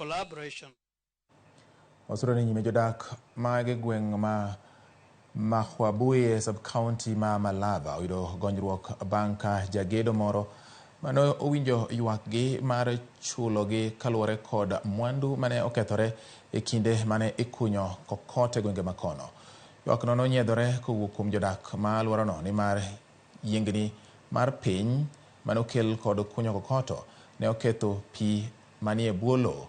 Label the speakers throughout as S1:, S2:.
S1: collaboration.
S2: Osuro ni jodak mage gweng ma Mahwabuye sub-county ma Malaba oyudo gonyruok banka jagedo moro mano owinjo ywakgi mar chulogi kaluwore kod mwandu mane okethore e kinde mane ikunyo kokote gwenge makono. Ywak no nonyiedhore kowuok kuom jodak ma alworano ni mar yiengni mar piny manokel kod kunyo kokoto ne oketho pi manie bwo lowo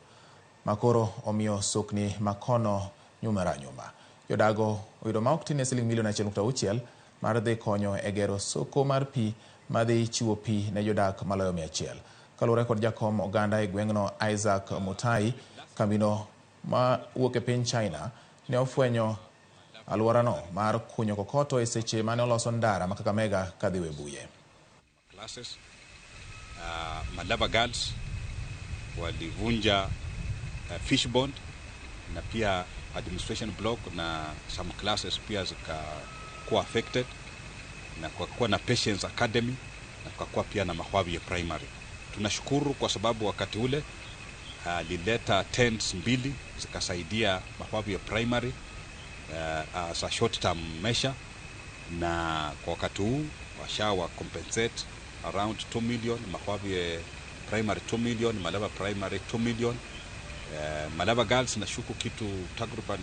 S2: makoro omiyo sokni makono nyumara nyuma. Jodago oyudo ma ok tin ne siling milion 1.6 mar dhi konyo e gero soko mar pi madhi chiwo pi ne jodak maloyo 100. Kaluwore kod jakom oganda e gweng'no Isaac Mutai, kambino ma wuok e piny China ne ofwenyo alworano mar kunyo kokoto e seche mane oloso ndara ma Kakamega kadhi Webuye.
S3: Classes, Malaba girls walivunja fish bond na pia administration block na some classes pia zikakuwa affected na kwa kuwa na Patience Academy na kwa kuwa pia na Mahwabi ya primary. Tunashukuru kwa sababu wakati ule lileta tents mbili zikasaidia Mahwabi ya primary as a short term measure, na kwa wakati huu washawa compensate around 2 million, Mahwabi primary 2 million, Malaba primary 2 million. Malaba girls na shuku kitu takriban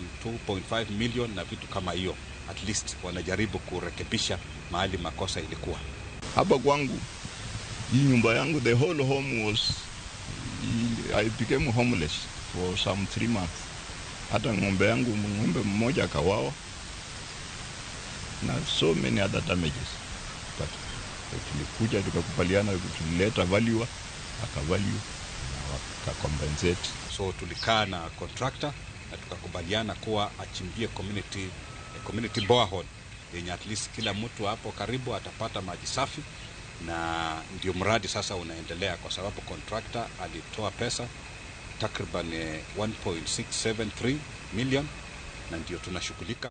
S3: 2.5 million na vitu kama hiyo. At least wanajaribu kurekebisha mahali makosa ilikuwa.
S4: Hapa kwangu hii nyumba yangu, the whole home was, I became homeless for some 3 months. Hata ng'ombe mmoja akawawa na so many other damages. But tulikuja tukakubaliana, tulileta value, akavalue na wakakompensate.
S3: So tulikaa na contractor na tukakubaliana kuwa achimbie community borehole yenye at least kila mtu hapo karibu atapata maji safi, na ndio mradi sasa unaendelea kwa sababu contractor alitoa pesa takriban 1.673 million na ndio tunashughulika.